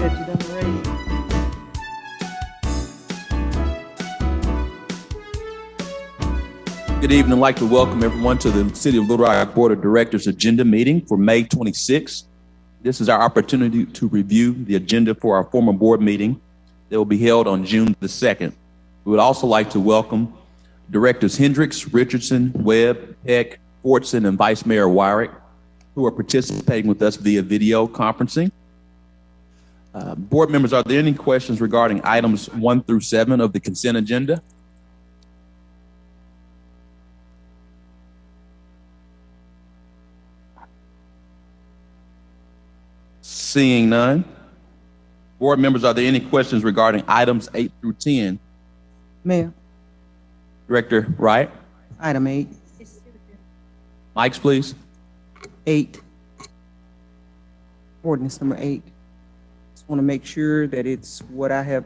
that you done already. Good evening. I'd like to welcome everyone to the City of Little Rock Board of Directors agenda meeting for May 26th. This is our opportunity to review the agenda for our former board meeting that will be held on June the 2nd. We would also like to welcome Directors Hendricks, Richardson, Webb, Peck, Fortson, and Vice Mayor Wyrick, who are participating with us via video conferencing. Board members, are there any questions regarding items 1 through 7 of the consent agenda? Seeing none. Board members, are there any questions regarding items 8 through 10? Mayor. Director Wright. Item 8. Mics, please. 8. Ordinance number 8. Just want to make sure that it's what I have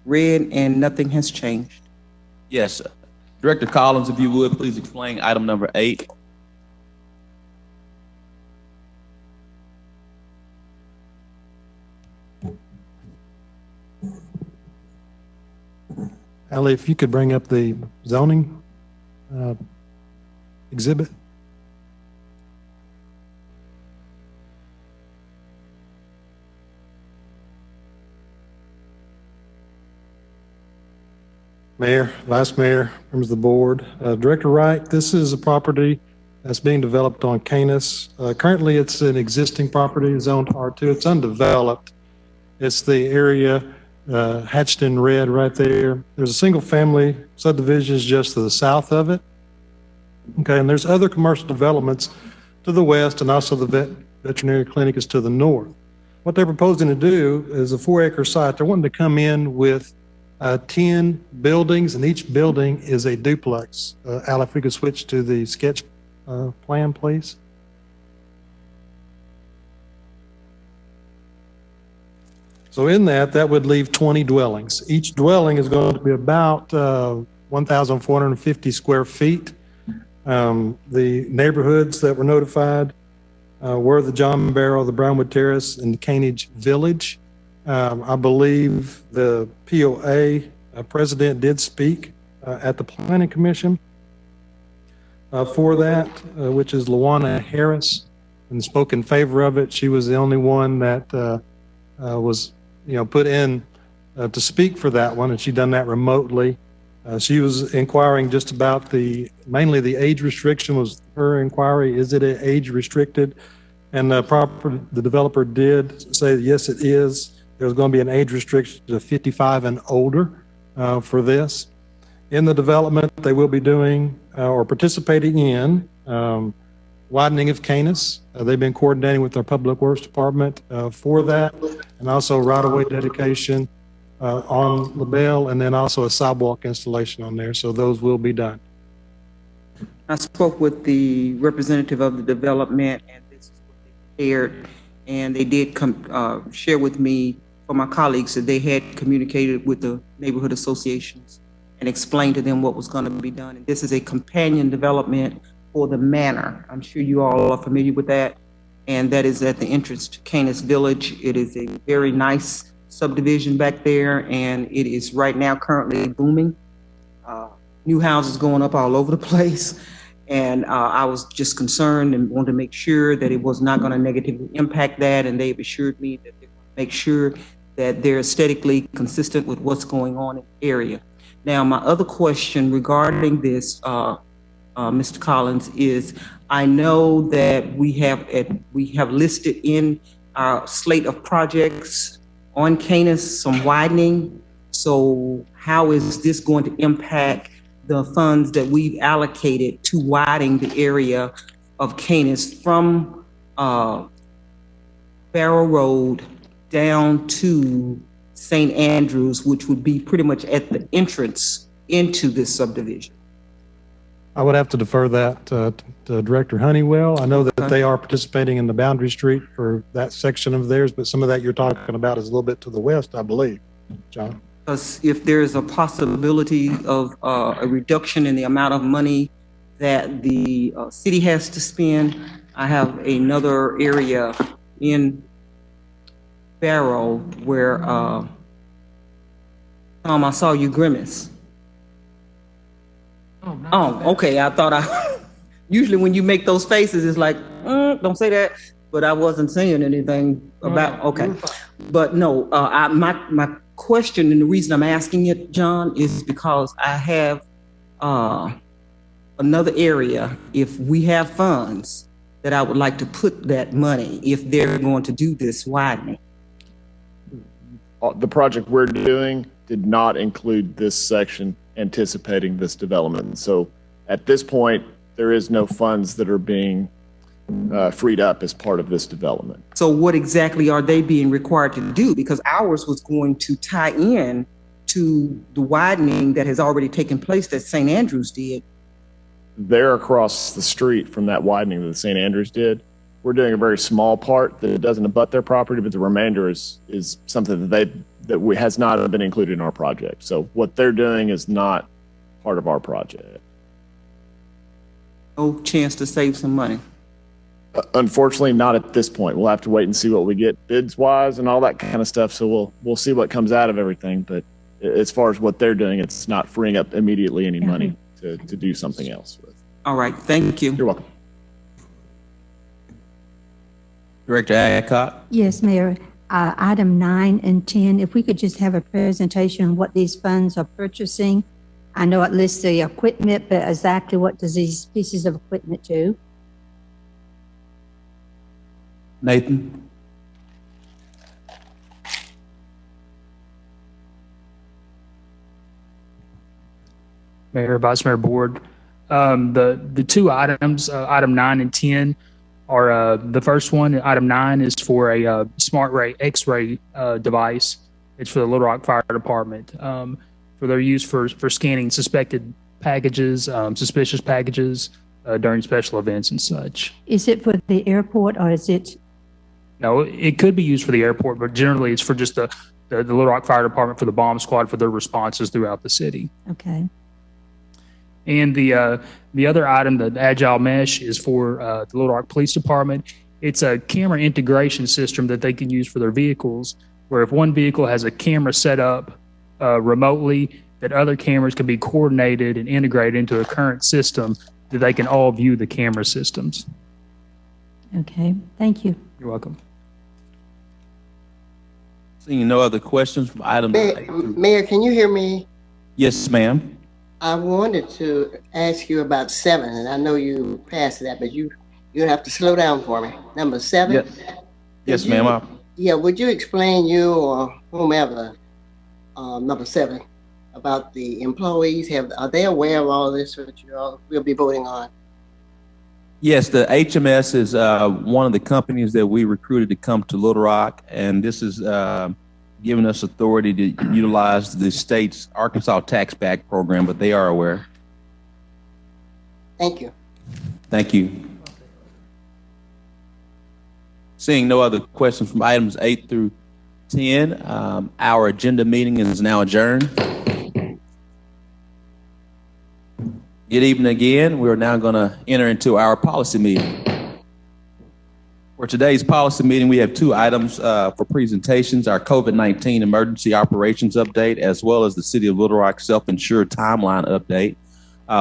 read and nothing has changed. Yes. Director Collins, if you would, please explain item number 8. Ali, if you could bring up the zoning exhibit. Mayor, Vice Mayor, members of the board. Director Wright, this is a property that's being developed on Canis. Currently, it's an existing property zoned R2. It's undeveloped. It's the area hatched in red right there. There's a single family subdivisions just to the south of it. Okay, and there's other commercial developments to the west, and also the veterinary clinic is to the north. What they're proposing to do is a 4-acre site. They're wanting to come in with 10 buildings, and each building is a duplex. Al, if we could switch to the sketch plan, please. So in that would leave 20 dwellings. Each dwelling is going to be about 1,450 square feet. The neighborhoods that were notified were the John Barrow, the Brownwood Terrace, and the Canage Village. I believe the POA president did speak at the Planning Commission for that, which is Luana Harris, and spoke in favor of it. She was the only one that was put in to speak for that one, and she done that remotely. She was inquiring just about mainly the age restriction was her inquiry. Is it age restricted? And the developer did say, yes, it is. There's going to be an age restriction to 55 and older for this. In the development, they will be doing or participating in widening of Canis. They've been coordinating with our Public Works Department for that, and also right-of-way dedication on LaBelle, and then also a sidewalk installation on there. So those will be done. I spoke with the representative of the development, and this is what they shared, and they did share with me, for my colleagues, that they had communicated with the neighborhood associations and explained to them what was going to be done. And this is a companion development for the manor. I'm sure you all are familiar with that. And that is at the entrance to Canis Village. It is a very nice subdivision back there, and it is right now currently booming. New houses going up all over the place. And I was just concerned and wanted to make sure that it was not going to negatively impact that. And they've assured me that they're going to make sure that they're aesthetically consistent with what's going on in the area. Now, my other question regarding this, Mr. Collins, is I know that we have listed in our slate of projects on Canis some widening. So how is this going to impact the funds that we've allocated to widening the area of Canis from Barrow Road down to St. Andrews, which would be pretty much at the entrance into this subdivision? I would have to defer that to Director Honeywell. I know that they are participating in the Boundary Street for that section of theirs, but some of that you're talking about is a little bit to the west, I believe. John? Because if there's a possibility of a reduction in the amount of money that the city has to spend, I have another area in Barrow where, I saw you grimace. Oh, okay, I thought usually when you make those faces, it's like, don't say that, but I wasn't saying anything about, okay. But no, my question and the reason I'm asking it, John, is because I have another area, if we have funds, that I would like to put that money if they're going to do this widening. The project we're doing did not include this section anticipating this development. So at this point, there is no funds that are being freed up as part of this development. So what exactly are they being required to do? Because ours was going to tie in to the widening that has already taken place that St. Andrews did. They're across the street from that widening that St. Andrews did. We're doing a very small part that doesn't abut their property, but the remainder is something that has not been included in our project. So what they're doing is not part of our project. No chance to save some money. Unfortunately, not at this point. We'll have to wait and see what we get bids wise and all that kind of stuff. So we'll see what comes out of everything. But as far as what they're doing, it's not freeing up immediately any money to do something else with. All right, thank you. You're welcome. Director Adcock. Yes, Mayor. Item 9 and 10, if we could just have a presentation on what these funds are purchasing. I know it lists the equipment, but exactly what does these pieces of equipment do? Nathan. Mayor, Vice Mayor, Board. The two items, item 9 and 10, are the first one. Item 9 is for a smart ray X-ray device. It's for the Little Rock Fire Department for their use for scanning suspected packages, suspicious packages during special events and such. Is it for the airport or is it? No, it could be used for the airport, but generally it's for just the Little Rock Fire Department for the bomb squad for their responses throughout the city. Okay. And the other item, the Agile Mesh, is for the Little Rock Police Department. It's a camera integration system that they can use for their vehicles, where if one vehicle has a camera set up remotely, that other cameras can be coordinated and integrated into a current system that they can all view the camera systems. Okay, thank you. You're welcome. Seeing no other questions from items. Mayor, can you hear me? Yes, ma'am. I wanted to ask you about 7, and I know you passed that, but you have to slow down for me. Number 7? Yes, yes ma'am. Yeah, would you explain, you or whomever, number 7, about the employees? Are they aware of all this that we'll be voting on? Yes, the HMS is one of the companies that we recruited to come to Little Rock, and this is giving us authority to utilize the state's Arkansas Tax Back program, but they are aware. Thank you. Thank you. Seeing no other questions from items 8 through 10, our agenda meeting is now adjourned. Good evening again. We're now going to enter into our policy meeting. For today's policy meeting, we have 2 items for presentations, our COVID-19 emergency operations update, as well as the City of Little Rock self-insured timeline update.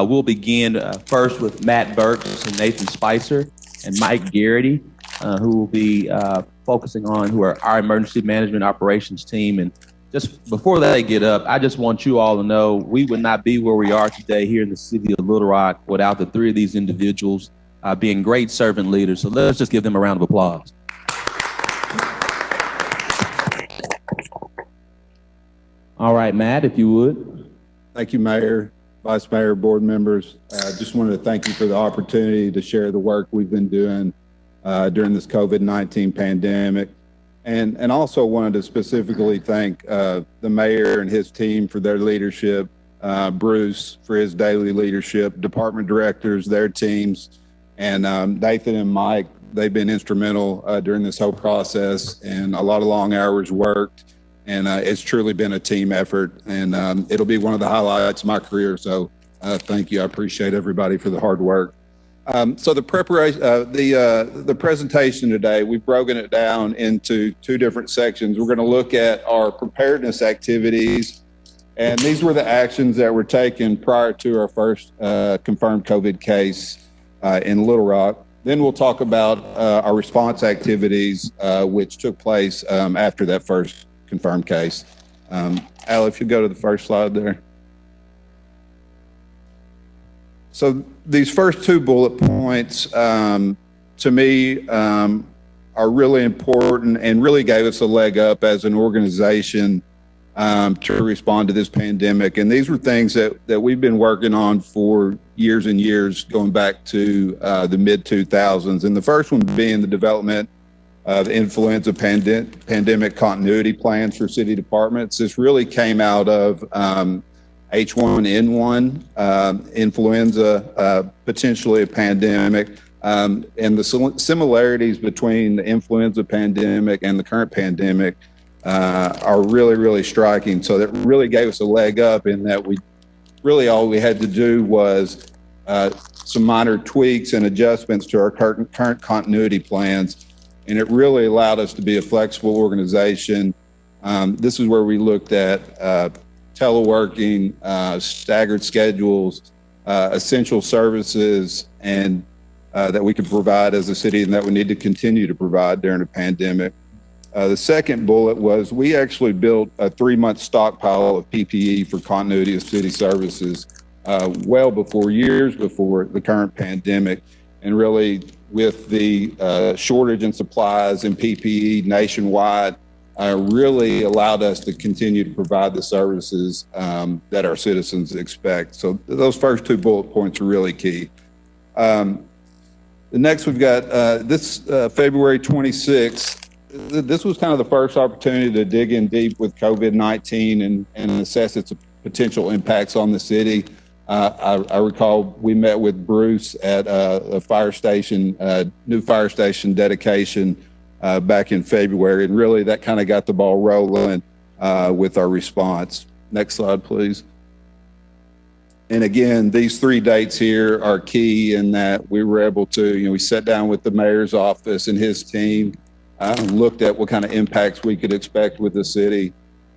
We'll begin first with Matt Burks and Nathan Spicer and Mike Garrity, who will be focusing on who are our emergency management operations team. And just before they get up, I just want you all to know we would not be where we are today here in the City of Little Rock without the 3 of these individuals being great servant leaders. So let's just give them a round of applause. All right, Matt, if you would. Thank you, Mayor, Vice Mayor, board members. Just wanted to thank you for the opportunity to share the work we've been doing during this COVID-19 pandemic. And also wanted to specifically thank the mayor and his team for their leadership, Bruce for his daily leadership, department directors, their teams, and Nathan and Mike. They've been instrumental during this whole process, and a lot of long hours worked. And it's truly been a team effort, and it'll be one of the highlights of my career. So thank you. I appreciate everybody for the hard work. So the preparation, the presentation today, we've broken it down into two different sections. We're going to look at our preparedness activities, and these were the actions that were taken prior to our first confirmed COVID case in Little Rock. Then we'll talk about our response activities, which took place after that first confirmed case. Al, if you go to the first slide there. So these first two bullet points, to me, are really important and really gave us a leg up as an organization to respond to this pandemic. And these were things that we've been working on for years and years, going back to the mid-2000s. And the first one being the development of influenza pandemic continuity plans for city departments. This really came out of H1N1, influenza, potentially a pandemic, and the similarities between the influenza pandemic and the current pandemic are really, really striking. So that really gave us a leg up in that all we had to do was some minor tweaks and adjustments to our current continuity plans. And it really allowed us to be a flexible organization. This is where we looked at teleworking, staggered schedules, essential services, and that we could provide as a city and that we need to continue to provide during a pandemic. The second bullet was we actually built a 3-month stockpile of PPE for continuity of city services years before the current pandemic. And really with the shortage in supplies and PPE nationwide, really allowed us to continue to provide the services that our citizens expect. So those first two bullet points are really key. The next we've got this February 26th. This was kind of the first opportunity to dig in deep with COVID-19 and assess its potential impacts on the city. I recall we met with Bruce at a fire station, new fire station dedication back in February, and really that kind of got the ball rolling with our response. Next slide, please. And again, these 3 dates here are key in that we were able to, we sat down with the mayor's office and his team, looked at what kind of impacts we could expect with the city.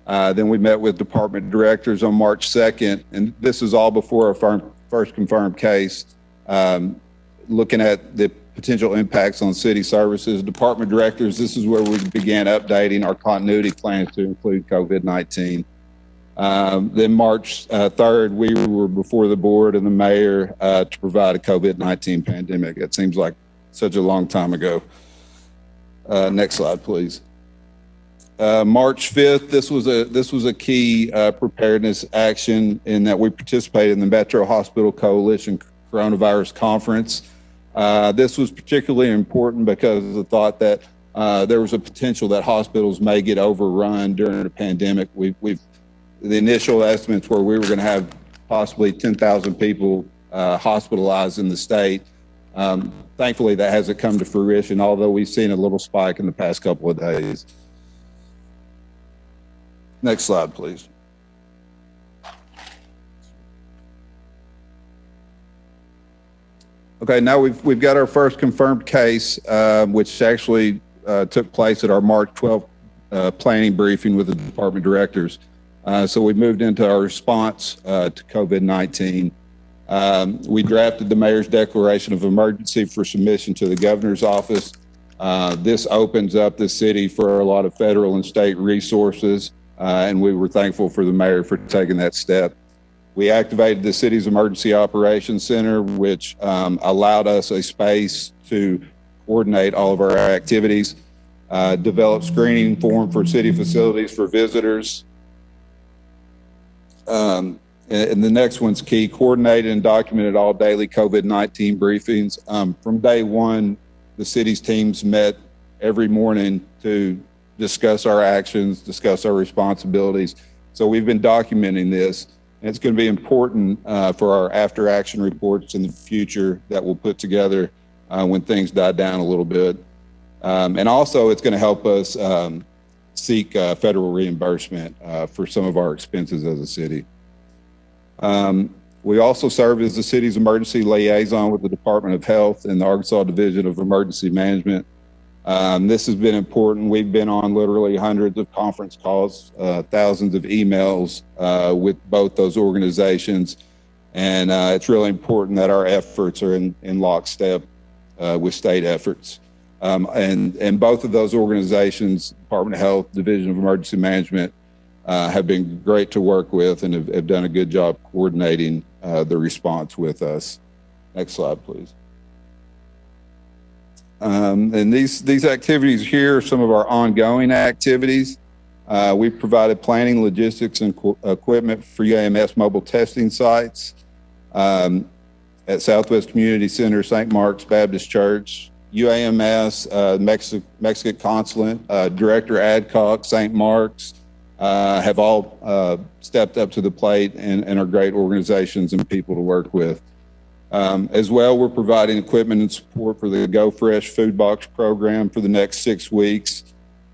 Then we met with department directors on March 2nd, and this is all before our first confirmed case, looking at the potential impacts on city services. Department directors, this is where we began updating our continuity plans to include COVID-19. Then March 3rd, we were before the board and the mayor to provide a COVID-19 pandemic. It seems like such a long time ago. Next slide, please. March 5th, this was a key preparedness action in that we participated in the Metro Hospital Coalition Coronavirus Conference. This was particularly important because of the thought that there was a potential that hospitals may get overrun during a pandemic. The initial estimates were we were going to have possibly 10,000 people hospitalized in the state. Thankfully, that hasn't come to fruition, although we've seen a little spike in the past couple of days. Next slide, please. Okay, now we've got our first confirmed case, which actually took place at our March 12th planning briefing with the department directors. So we moved into our response to COVID-19. We drafted the mayor's declaration of emergency for submission to the governor's office. This opens up the city for a lot of federal and state resources, and we were thankful for the mayor for taking that step. We activated the city's emergency operations center, which allowed us a space to coordinate all of our activities, develop screening form for city facilities for visitors. And the next one's key, coordinated and documented all daily COVID-19 briefings. From day one, the city's teams met every morning to discuss our actions, discuss our responsibilities. So we've been documenting this. And it's going to be important for our after action reports in the future that we'll put together when things die down a little bit. And also it's going to help us seek federal reimbursement for some of our expenses as a city. We also serve as the city's emergency liaison with the Department of Health and the Arkansas Division of Emergency Management. This has been important. We've been on literally hundreds of conference calls, thousands of emails with both those organizations. And it's really important that our efforts are in lockstep with state efforts. And both of those organizations, Department of Health, Division of Emergency Management, have been great to work with and have done a good job coordinating the response with us. Next slide, please. And these activities here are some of our ongoing activities. We've provided planning, logistics, and equipment for UAMS mobile testing sites at Southwest Community Center, St. Mark's Baptist Church, UAMS, Mexican Consulate, Director Adcock, St. Mark's, have all stepped up to the plate and are great organizations and people to work with. As well, we're providing equipment and support for the Go Fresh food box program for the next 6 weeks.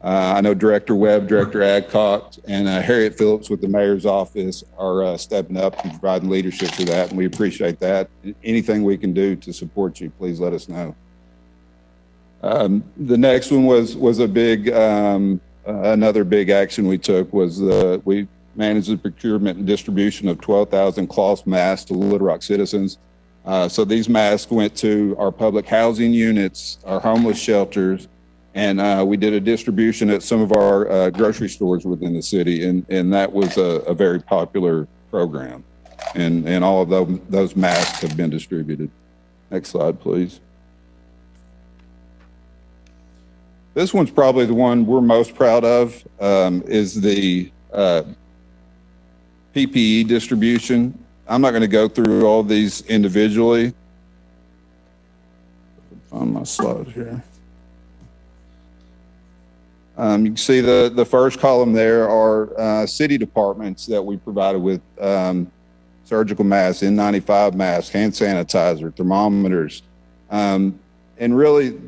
I know Director Webb, Director Adcock, and Harriet Phillips with the Mayor's Office are stepping up and providing leadership for that, and we appreciate that. Anything we can do to support you, please let us know. The next one was a big, another big action we took was we managed the procurement and distribution of 12,000 cloth masks to Little Rock citizens. So these masks went to our public housing units, our homeless shelters, and we did a distribution at some of our grocery stores within the city, and that was a very popular program. And all of those masks have been distributed. Next slide, please. This one's probably the one we're most proud of, is the PPE distribution. I'm not going to go through all these individually. On my slide here. You can see the first column there are city departments that we provided with surgical masks, N95 masks, hand sanitizer, thermometers. And really,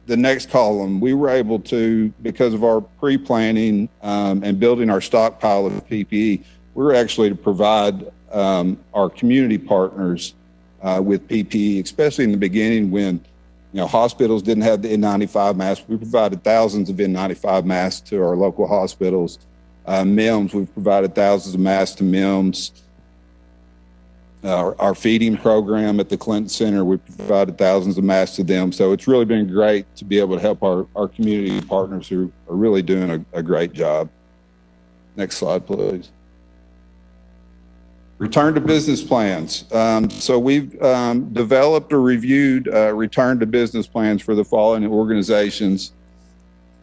the next column, we were able to, because of our pre-planning and building our stockpile of PPE, we were actually to provide our community partners with PPE, especially in the beginning when hospitals didn't have the N95 masks. We provided thousands of N95 masks to our local hospitals. MIMS, we've provided thousands of masks to MIMS. Our feeding program at the Clinton Center, we provided thousands of masks to them. So it's really been great to be able to help our community partners who are really doing a great job. Next slide, please. Return to business plans. So we've developed or reviewed return to business plans for the following organizations.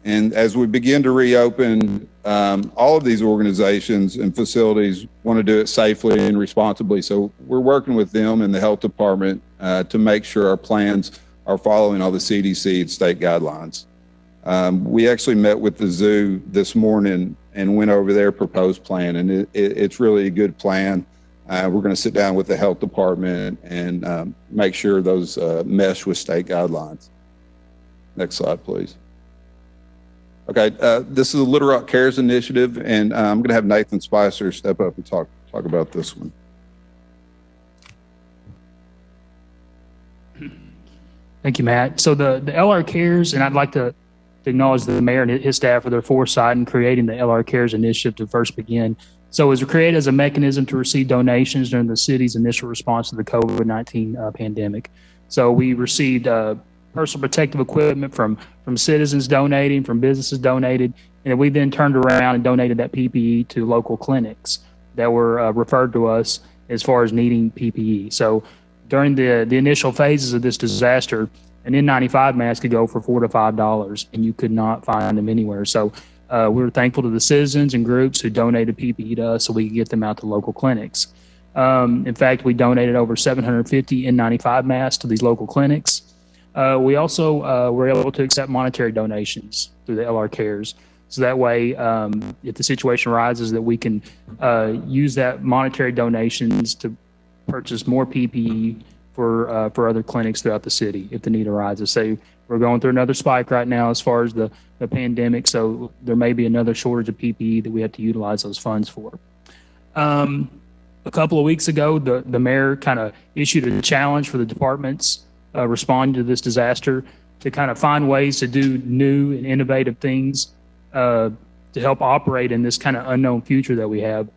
And as we begin to reopen, all of these organizations and facilities want to do it safely and responsibly. So we're working with them in the health department to make sure our plans are following all the CDC and state guidelines. We actually met with the zoo this morning and went over their proposed plan, and it's really a good plan. We're going to sit down with the health department and make sure those mesh with state guidelines. Next slide, please. Okay, this is a Little Rock Cares initiative, and I'm going to have Nathan Spicer step up and talk about this one. Thank you, Matt. So the LR Cares, and I'd like to acknowledge the mayor and his staff for their foresight in creating the LR Cares initiative to first begin. So it was created as a mechanism to receive donations during the city's initial response to the COVID-19 pandemic. So we received personal protective equipment from citizens donating, from businesses donated, and we then turned around and donated that PPE to local clinics that were referred to us as far as needing PPE. So during the initial phases of this disaster, an N95 mask could go for $4 to $5, and you could not find them anywhere. So we were thankful to the citizens and groups who donated PPE to us so we could get them out to local clinics. In fact, we donated over 750 N95 masks to these local clinics. We also were able to accept monetary donations through the LR Cares. So that way, if the situation arises, that we can use that monetary donations to purchase more PPE for other clinics throughout the city if the need arises. Say we're going through another spike right now as far as the pandemic, so there may be another shortage of PPE that we have to utilize those funds for. A couple of weeks ago, the mayor kind of issued a challenge for the departments responding to this disaster to kind of find ways to do new and innovative things to help operate in this kind of unknown future that we have.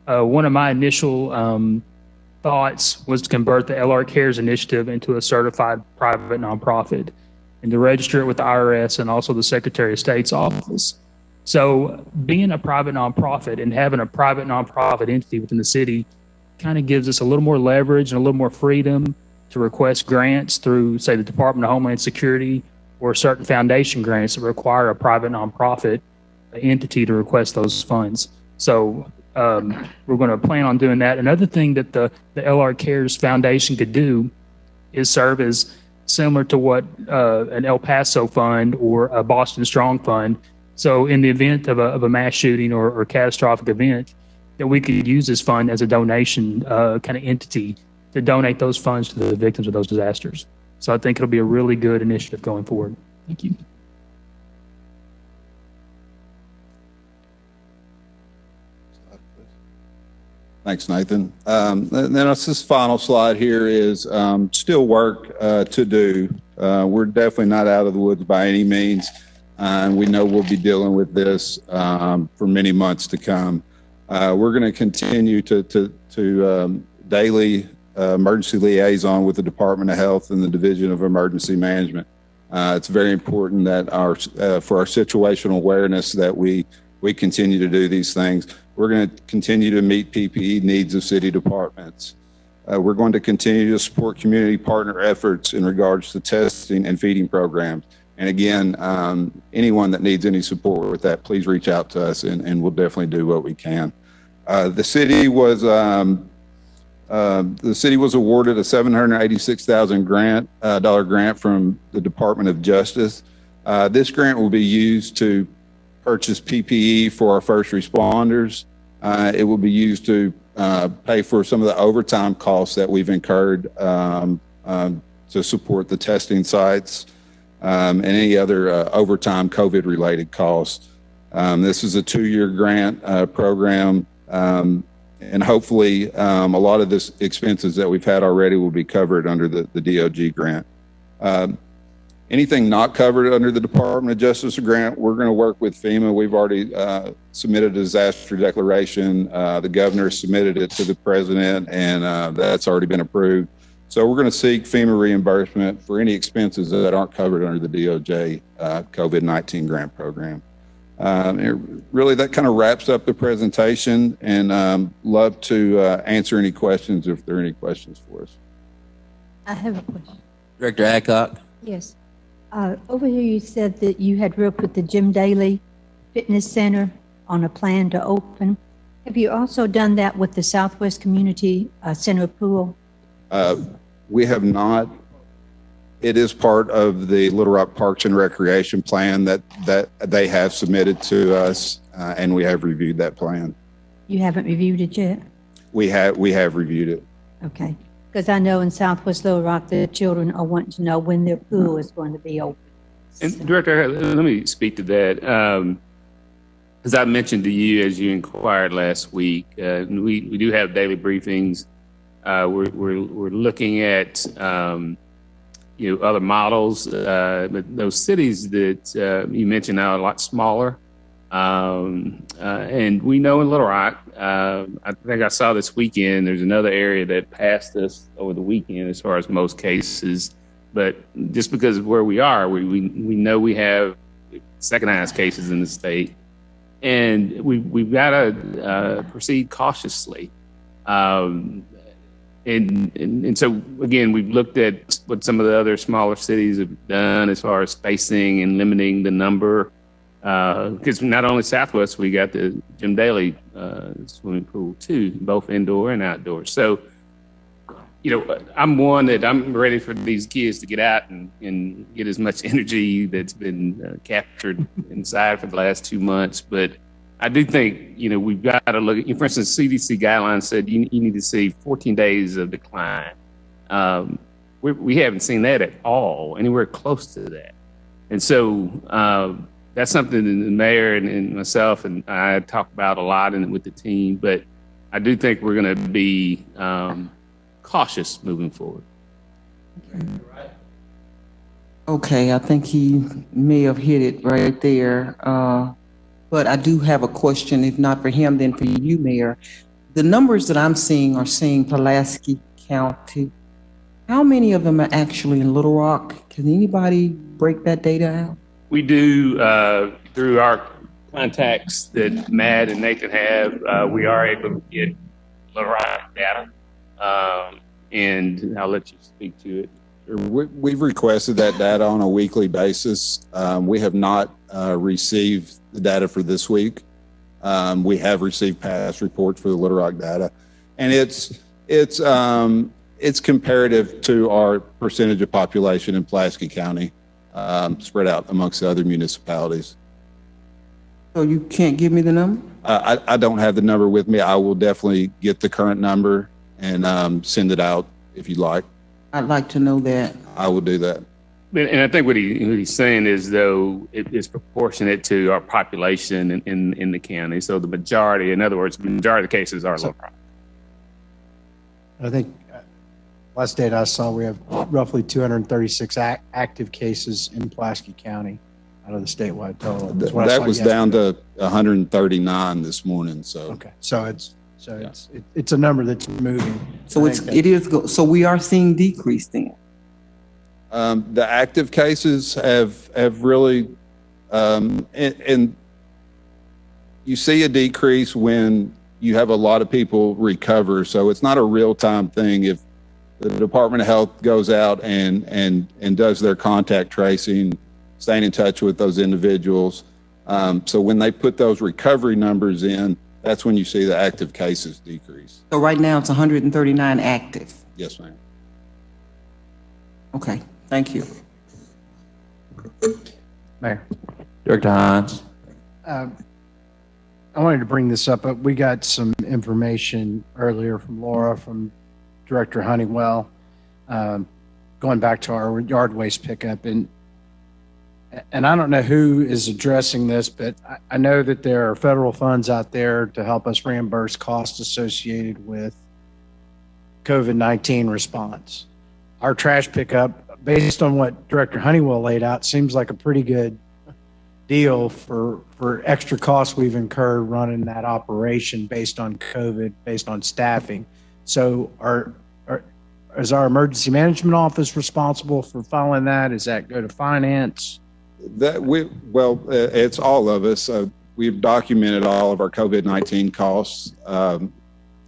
One of my initial thoughts was to convert the LR Cares initiative into a certified private nonprofit and to register it with the IRS and also the Secretary of State's office. So being a private nonprofit and having a private nonprofit entity within the city kind of gives us a little more leverage and a little more freedom to request grants through, say, the Department of Homeland Security or certain foundation grants that require a private nonprofit entity to request those funds. So we're going to plan on doing that. Another thing that the LR Cares Foundation could do is serve as similar to what an El Paso fund or a Boston Strong fund. So in the event of a mass shooting or catastrophic event, that we could use this fund as a donation kind of entity to donate those funds to the victims of those disasters. So I think it'll be a really good initiative going forward. Thank you. Thanks, Nathan. Then this final slide here is still work to do. We're definitely not out of the woods by any means. And we know we'll be dealing with this for many months to come. We're going to continue to daily emergency liaison with the Department of Health and the Division of Emergency Management. It's very important that for our situational awareness that we continue to do these things. We're going to continue to meet PPE needs of city departments. We're going to continue to support community partner efforts in regards to testing and feeding programs. And again, anyone that needs any support with that, please reach out to us and we'll definitely do what we can. The city was awarded a $786,000 grant from the Department of Justice. This grant will be used to purchase PPE for our first responders. It will be used to pay for some of the overtime costs that we've incurred to support the testing sites and any other overtime COVID-related costs. This is a 2-year grant program, and hopefully a lot of this expenses that we've had already will be covered under the DOG grant. Anything not covered under the Department of Justice grant, we're going to work with FEMA. We've already submitted a disaster declaration. The governor submitted it to the president, and that's already been approved. So we're going to seek FEMA reimbursement for any expenses that aren't covered under the DOJ COVID-19 grant program. Really, that kind of wraps up the presentation, and love to answer any questions if there are any questions for us. I have a question. Director Adcock. Yes. Over here you said that you had worked with the Jim Daly Fitness Center on a plan to open. Have you also done that with the Southwest Community Center pool? We have not. It is part of the Little Rock Parks and Recreation plan that they have submitted to us, and we have reviewed that plan. You haven't reviewed it yet? We have reviewed it. Okay. Because I know in Southwest Little Rock, the children are wanting to know when their pool is going to be open. And Director, let me speak to that. As I mentioned to you as you inquired last week, we do have daily briefings. We're looking at other models. But those cities that you mentioned now are a lot smaller. And we know in Little Rock, I think I saw this weekend, there's another area that passed us over the weekend as far as most cases. But just because of where we are, we know we have second highest cases in the state. And we've got to proceed cautiously. And so, again, we've looked at what some of the other smaller cities have done as far as spacing and limiting the number. Because not only Southwest, we got the Jim Daly swimming pool too, both indoor and outdoor. So, I'm one that I'm ready for these kids to get out and get as much energy that's been captured inside for the last 2 months. But I do think, we've got to look at, for instance, CDC guidelines said you need to see 14 days of decline. We haven't seen that at all, anywhere close to that. And so, that's something that the mayor and myself and I talk about a lot with the team. But I do think we're going to be cautious moving forward. Okay, I think he may have hit it right there. But I do have a question, if not for him, then for you, Mayor. The numbers that I'm seeing are saying Pulaski County. How many of them are actually in Little Rock? Can anybody break that data out? We do, through our contacts that Matt and Nathan have, we are able to get Little Rock data. And I'll let you speak to it. We've requested that data on a weekly basis. We have not received the data for this week. We have received past reports for the Little Rock data, and it's comparative to our percentage of population in Pulaski County, spread out amongst the other municipalities. So you can't give me the number? I don't have the number with me. I will definitely get the current number and send it out if you'd like. I'd like to know that. I will do that. And I think what he's saying is, though, it is proportionate to our population in the county. So the majority, in other words, the majority of the cases are low crime. I think last data I saw, we have roughly 236 active cases in Pulaski County out of the statewide total. That was down to 139 this morning. So okay, so it's a number that's moving. So so we are seeing decrease then. The active cases have really, and you see a decrease when you have a lot of people recover. So it's not a real-time thing. If the Department of Health goes out and does their contact tracing, staying in touch with those individuals. So when they put those recovery numbers in, that's when you see the active cases decrease. So right now it's 139 active. Yes, ma'am. Okay, thank you. Mayor. Director Hines. I wanted to bring this up, but we got some information earlier from Laura, from Director Honeywell, going back to our yard waste pickup. And I don't know who is addressing this, but I know that there are federal funds out there to help us reimburse costs associated with COVID-19 response. Our trash pickup, based on what Director Honeywell laid out, seems like a pretty good deal for extra costs we've incurred running that operation based on COVID, based on staffing. So is our emergency management office responsible for following that? Does that go to finance? It's all of us. We've documented all of our COVID-19 costs,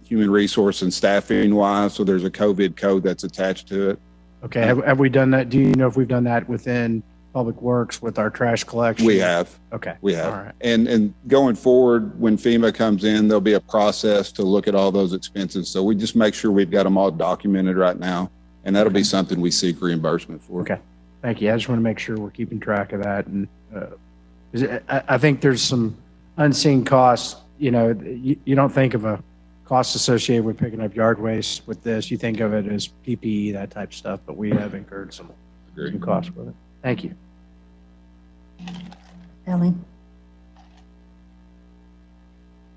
human resource and staffing wise. So there's a COVID code that's attached to it. Okay. Have we done that? Do you know if we've done that within Public Works with our trash collection? We have. Okay. We have. All right. And going forward, when FEMA comes in, there'll be a process to look at all those expenses. So we just make sure we've got them all documented right now. And that'll be something we seek reimbursement for. Okay. Thank you. I just want to make sure we're keeping track of that. And I think there's some unseen costs. You know, you don't think of a cost associated with picking up yard waste with this. You think of it as PPE, that type of stuff, but we have incurred some costs with it. Thank you. Ellie?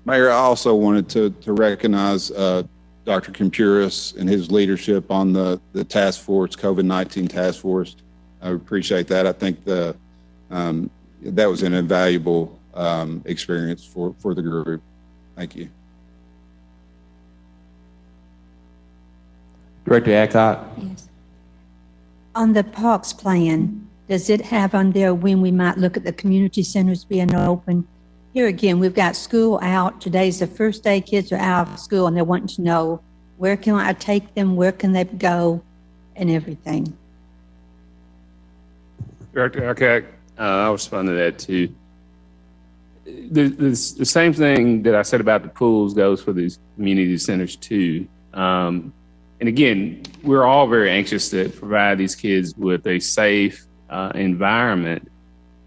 Mayor, I also wanted to recognize Dr. Compuris and his leadership on the task force, COVID-19 task force. I appreciate that. I think that was an invaluable experience for the group. Thank you. Director Adcock. Yes. On the parks plan, does it have on there when we might look at the community centers being open? Here again, we've got school out. Today's the first day kids are out of school and they're wanting to know, where can I take them? Where can they go? And everything. Director Adcock, I'll respond to that too. The same thing that I said about the pools goes for these community centers too. And again, we're all very anxious to provide these kids with a safe environment.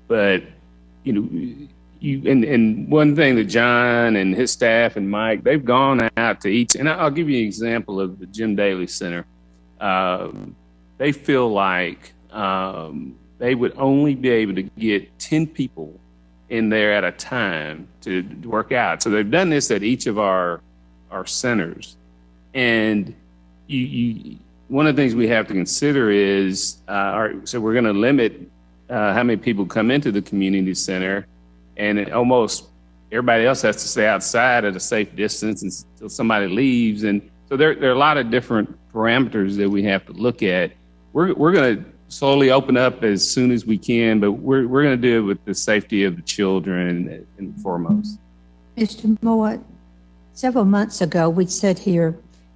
But, you know, and one thing that John and his staff and Mike, they've gone out to each, and I'll give you an example of the Jim Daly Center. They feel like they would only be able to get 10 people in there at a time to work out. So they've done this at each of our our centers. And one of the things we have to consider is, so we're going to limit how many people come into the community center, and almost everybody else has to stay outside at a safe distance until somebody leaves. And so there are a lot of different parameters that we have to look at. We're going to slowly open up as soon as we can, but we're going to do it with the safety of the children and foremost. Mr. Moore, several months ago, we sat here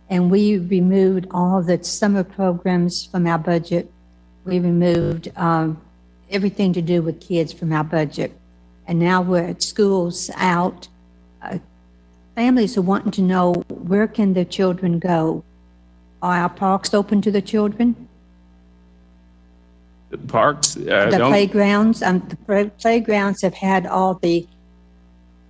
and we removed all the summer programs from our budget. We removed everything to do with kids from our budget. And now we're at schools out. Families are wanting to know, where can the children go? Are our parks open to the children? The parks? The playgrounds? The playgrounds have had all the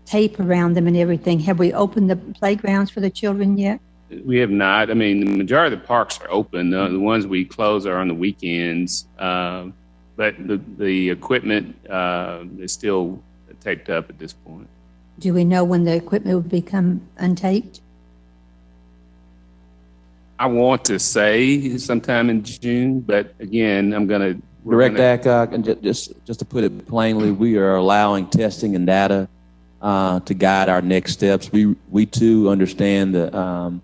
tape around them and everything. Have we opened the playgrounds for the children yet? We have not. I mean, the majority of the parks are open. The ones we close are on the weekends. But the equipment is still taped up at this point. Do we know when the equipment will become untaped? I want to say sometime in June, but again, Director Adcock, and just to put it plainly, we are allowing testing and data to guide our next steps. We too understand the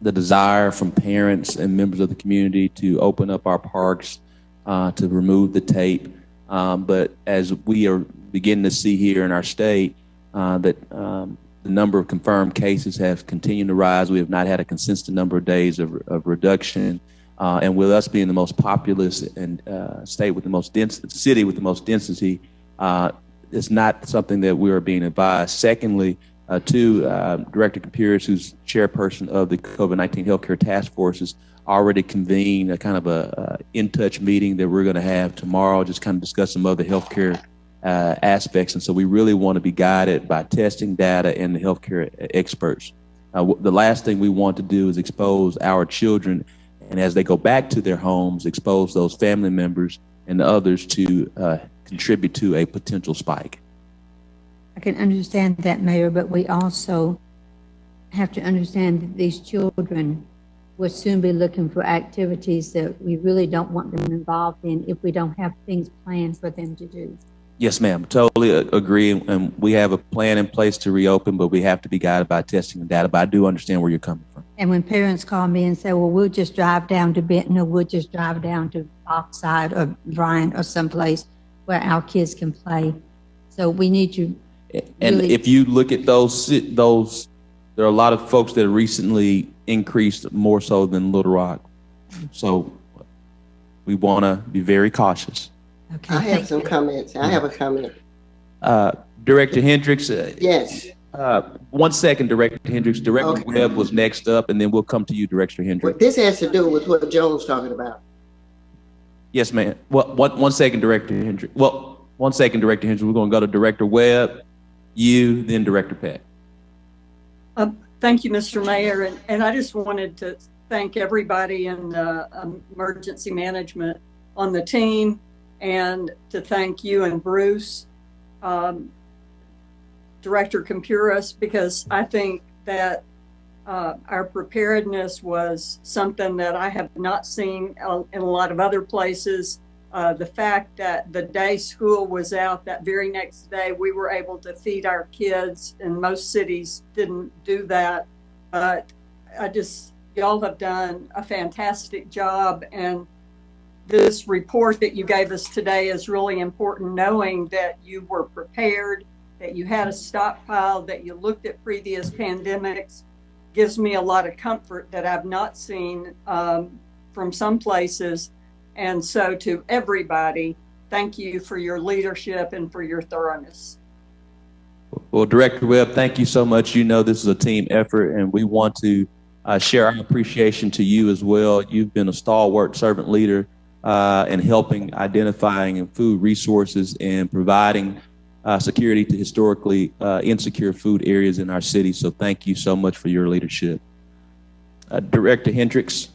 desire from parents and members of the community to open up our parks, to remove the tape. But as we are beginning to see here in our state, that the number of confirmed cases have continued to rise. We have not had a consistent number of days of reduction. And with us being the most populous and state with the most city with the most density, it's not something that we are being advised. Secondly, Director Capiris, who's chairperson of the COVID-19 Healthcare Task Force, has already convened a kind of a in-touch meeting that we're going to have tomorrow, just kind of discuss some other healthcare aspects. And so we really want to be guided by testing data and the healthcare experts. The last thing we want to do is expose our children, and as they go back to their homes, expose those family members and the others to contribute to a potential spike. I can understand that, Mayor, but we also have to understand that these children will soon be looking for activities that we really don't want them involved in if we don't have things planned for them to do. Yes, ma'am. Totally agree. And we have a plan in place to reopen, but we have to be guided by testing and data. But I do understand where you're coming from. And when parents call me and say, well, we'll just drive down to Benton, or we'll just drive down to Oxide or Bryant or someplace where our kids can play. So we need to And really, if you look at those, there are a lot of folks that recently increased more so than Little Rock. So we want to be very cautious. okay, I have some comments. I have a comment. Director Hendricks. Yes. 1 second, Director Hendricks. Director Okay. Webb was next up, and then we'll come to you, Director Hendricks. What this has to do with what Joan's talking about. Yes, ma'am. Well, one second, Director Hendricks. Well, 1 second, Director Hendricks. We're going to go to Director Webb, you, then Director Peck. Thank you, Mr. Mayor. And I just wanted to thank everybody in emergency management on the team, and to thank you and Bruce, Director Capiris, because I think that our preparedness was something that I have not seen in a lot of other places. The fact that the day school was out, that very next day we were able to feed our kids, and most cities didn't do that. But y'all have done a fantastic job, and this report that you gave us today is really important, knowing that you were prepared, that you had a stockpile, that you looked at previous pandemics. Gives me a lot of comfort that I've not seen from some places. And so to everybody, thank you for your leadership and for your thoroughness. Well, Director Webb, thank you so much. You know this is a team effort, and we want to share our appreciation to you as well. You've been a stalwart servant leader in helping identifying food resources and providing security to historically insecure food areas in our city. So thank you so much for your leadership. Director Hendricks.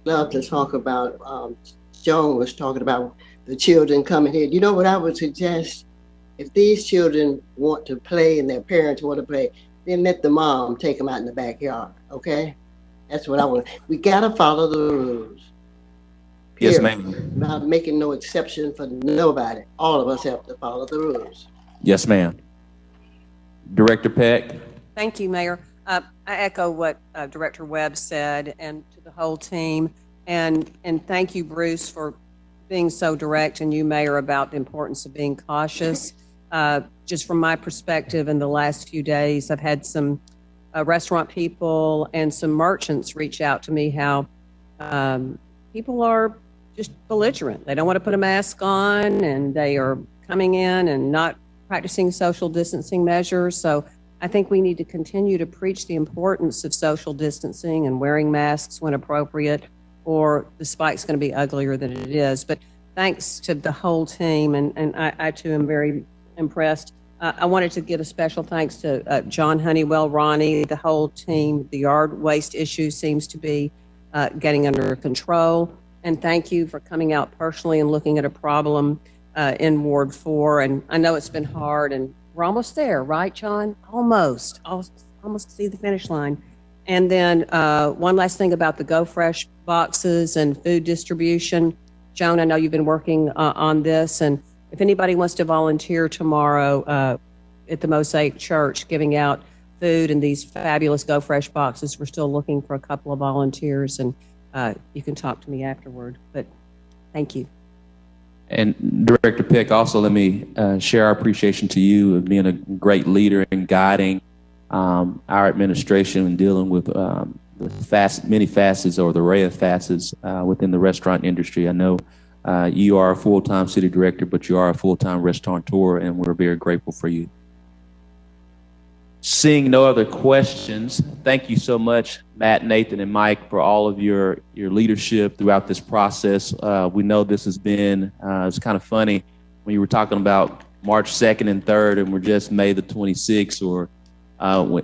Love to talk about, Joan was talking about the children coming here. You know what I would suggest? If these children want to play and their parents want to play, then let the mom take them out in the backyard, okay? That's what I want. We gotta follow the rules. Yes, Period. ma'am. Not making no exception for nobody. All of us have to follow the rules. Yes, ma'am. Director Peck. Thank you, Mayor. I echo what Director Webb said, and to the whole team. And thank you, Bruce, for being so direct, and you, Mayor, about the importance of being cautious. Just from my perspective, in the last few days, I've had some restaurant people and some merchants reach out to me how people are just belligerent. They don't want to put a mask on, and they are coming in and not practicing social distancing measures. So I think we need to continue to preach the importance of social distancing and wearing masks when appropriate, or the spike's going to be uglier than it is. But thanks to the whole team, and I too am very impressed. I wanted to give a special thanks to John Honeywell, Ronnie, the whole team. The yard waste issue seems to be getting under control. And thank you for coming out personally and looking at a problem in Ward 4. And I know it's been hard, and we're almost there, right, John? Almost see the finish line. And then one last thing about the Go Fresh boxes and food distribution. Joan, I know you've been working on this, and if anybody wants to volunteer tomorrow at the Mosaic Church giving out food in these fabulous Go Fresh boxes, we're still looking for a couple of volunteers, and you can talk to me afterward. But thank you. And Director Peck, also let me share our appreciation to you of being a great leader and guiding our administration in dealing with the many facets, or the array of facets within the restaurant industry. I know you are a full-time city director, but you are a full-time restaurateur, and we're very grateful for you. Seeing no other questions, thank you so much, Matt, Nathan, and Mike, for all of your leadership throughout this process. We know this has been, it's kind of funny when you were talking about March 2nd and 3rd, and we're just May the 26th, or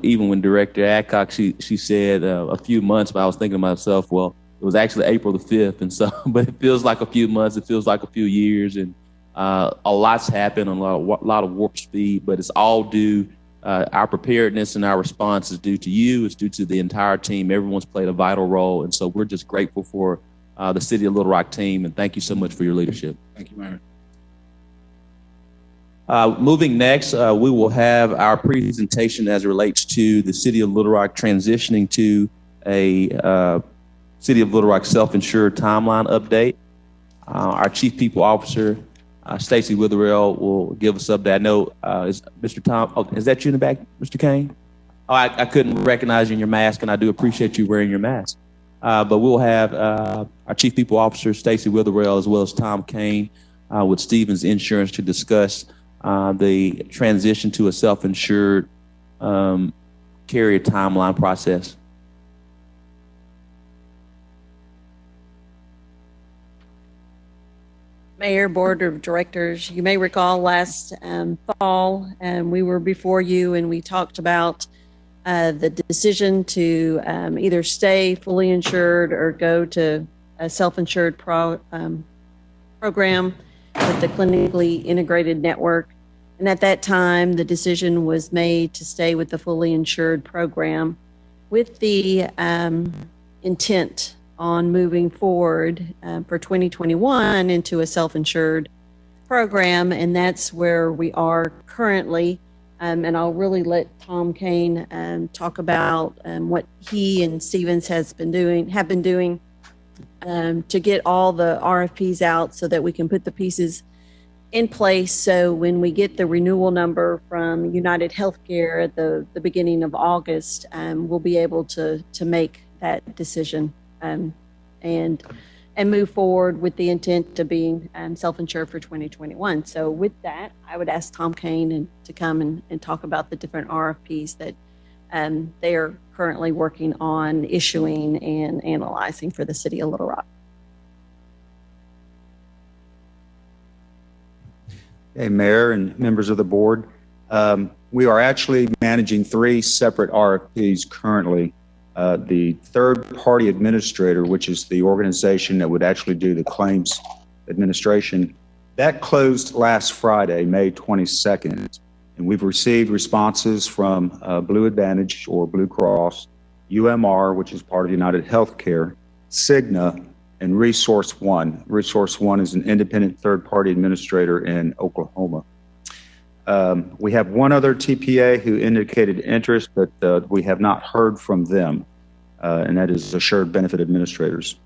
even when Director Adcock, she said a few months, but I was thinking to myself, well, it was actually April the 5th, and so, but it feels like a few months, it feels like a few years, and a lot's happened, a lot of warp speed, but it's all due. Our preparedness and our response is due to you. It's due to the entire team. Everyone's played a vital role, and so we're just grateful for the City of Little Rock team, and thank you so much for your leadership. Thank you, Mayor. Moving next, we will have our presentation as it relates to the City of Little Rock transitioning to a City of Little Rock self-insured timeline update. Our Chief People Officer, Stacy Witherell, will give us update. I know, is Mr. Tom, oh, is that you in the back, Mr. Kane? Oh, I couldn't recognize you in your mask, and I do appreciate you wearing your mask. But we'll have our Chief People Officer, Stacy Witherell, as well as Tom Kane with Stevens Insurance to discuss the transition to a self-insured carrier timeline process. Mayor, Board of Directors, you may recall last fall, we were before you and we talked about the decision to either stay fully insured or go to a self-insured program with the clinically integrated network. And at that time, the decision was made to stay with the fully insured program with the intent on moving forward for 2021 into a self-insured program, and that's where we are currently. And I'll really let Tom Kane talk about what he and Stevens have been doing to get all the RFPs out so that we can put the pieces in place. So when we get the renewal number from United Healthcare at the beginning of August, we'll be able to make that decision. And move forward with the intent of being self-insured for 2021. So with that, I would ask Tom Kane to come and talk about the different RFPs that they are currently working on issuing and analyzing for the City of Little Rock. Hey, Mayor and members of the board. We are actually managing 3 separate RFPs currently. The third-party administrator, which is the organization that would actually do the claims administration, That closed last Friday, May 22nd, and we've received responses from Blue Advantage or Blue Cross, UMR, which is part of United Healthcare, Cigna, and Resource One. Resource One is an independent third-party administrator in Oklahoma. We have one other TPA who indicated interest, but we have not heard from them, and that is Assured Benefit Administrators.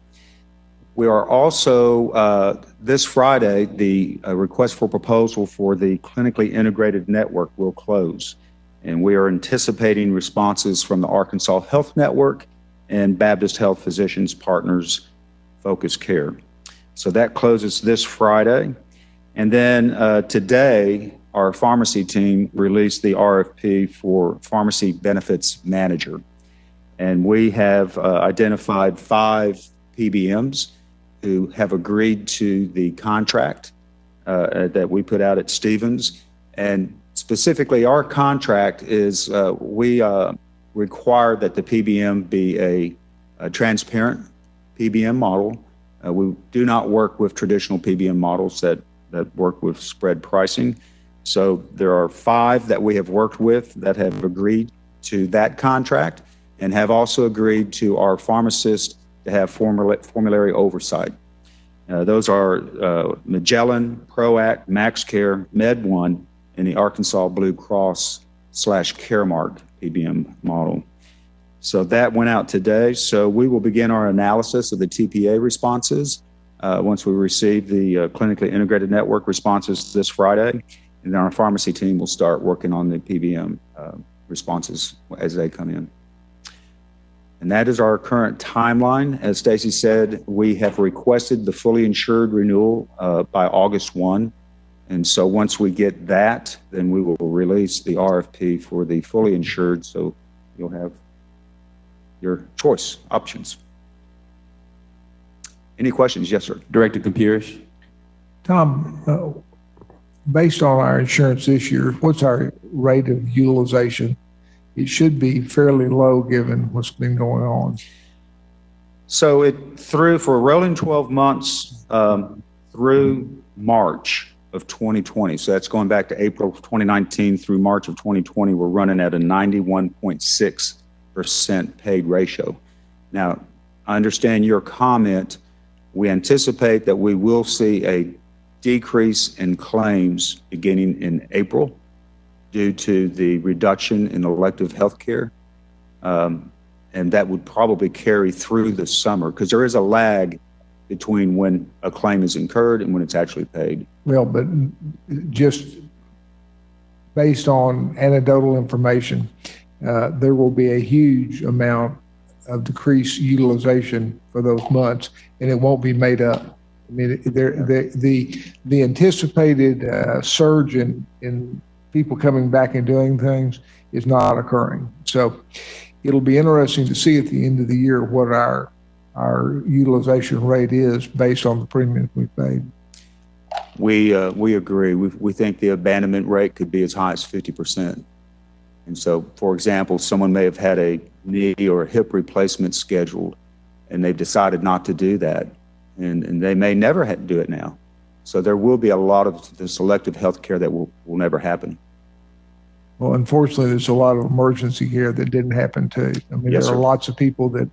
We are also, this Friday, the request for proposal for the clinically integrated network will close. And we are anticipating responses from the Arkansas Health Network and Baptist Health Physicians Partners Focus Care. So that closes this Friday. And then today, our pharmacy team released the RFP for Pharmacy Benefits Manager. And we have identified 5 PBMs who have agreed to the contract that we put out at Stevens. And specifically, our contract is we require that the PBM be a transparent PBM model. We do not work with traditional PBM models that work with spread pricing. So there are 5 that we have worked with that have agreed to that contract and have also agreed to our pharmacists to have formulary oversight. Those are Magellan, ProAct, MaxCare, MedOne, and the Arkansas Blue Cross / Caremark PBM model. So that went out today. So we will begin our analysis of the TPA responses once we receive the clinically integrated network responses this Friday. And then our pharmacy team will start working on the PBM responses as they come in. And that is our current timeline. As Stacy said, we have requested the fully insured renewal by August 1. And so once we get that, then we will release the RFP for the fully insured. So you'll have your choice options. Any questions? Yes, sir. Director Compurish. Tom, based on our insurance this year, what's our rate of utilization? It should be fairly low given what's been going on. So for rolling 12 months through March of 2020, so that's going back to April of 2019 through March of 2020, we're running at a 91.6% paid ratio. Now, I understand your comment. We anticipate that we will see a decrease in claims beginning in April due to the reduction in elective health care. And that would probably carry through the summer because there is a lag between when a claim is incurred and when it's actually paid. Well, but just based on anecdotal information, there will be a huge amount of decreased utilization for those months, and it won't be made up. I mean, the anticipated surge in people coming back and doing things is not occurring. So it'll be interesting to see at the end of the year what our utilization rate is based on the premiums we paid. We agree. We think the abandonment rate could be as high as 50%. And so, for example, someone may have had a knee or a hip replacement scheduled, and they've decided not to do that, and they may never do it now. So there will be a lot of the selective health care that will never happen. Well, unfortunately, there's a lot of emergency care that didn't happen too. I mean, Yes, there are sir. lots of people that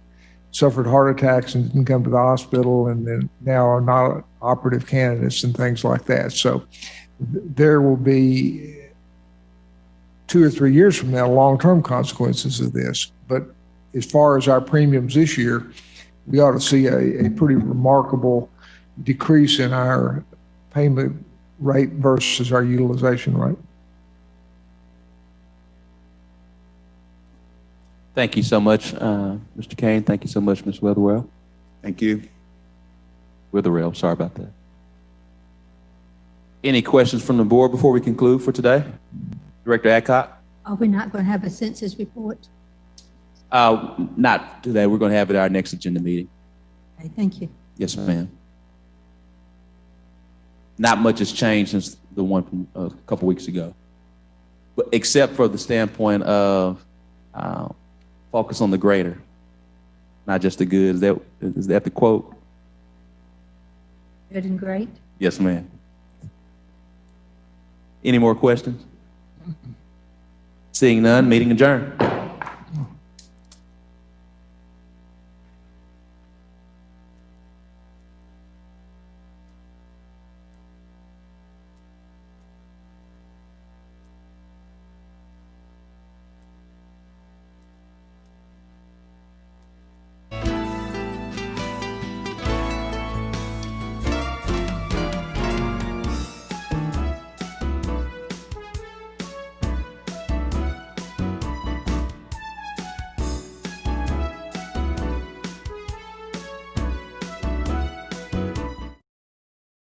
suffered heart attacks and didn't come to the hospital and then now are not operative candidates and things like that. So there will be 2 or 3 years from now long-term consequences of this. But as far as our premiums this year, we ought to see a pretty remarkable decrease in our payment rate versus our utilization rate. Thank you so much, Mr. Kane. Thank you so much, Ms. Witherell. Thank you. Witherell, sorry about that. Any questions from the board before we conclude for today? Director Adcock? Are we not going to have a census report? Not today. We're going to have it at our next agenda meeting. Okay, thank you. Yes, ma'am. Not much has changed since the one from a couple weeks ago, but except for the standpoint of focus on the greater, not just the good. Is that the quote? Good and great. Yes, ma'am. Any more questions? Seeing none, meeting adjourned.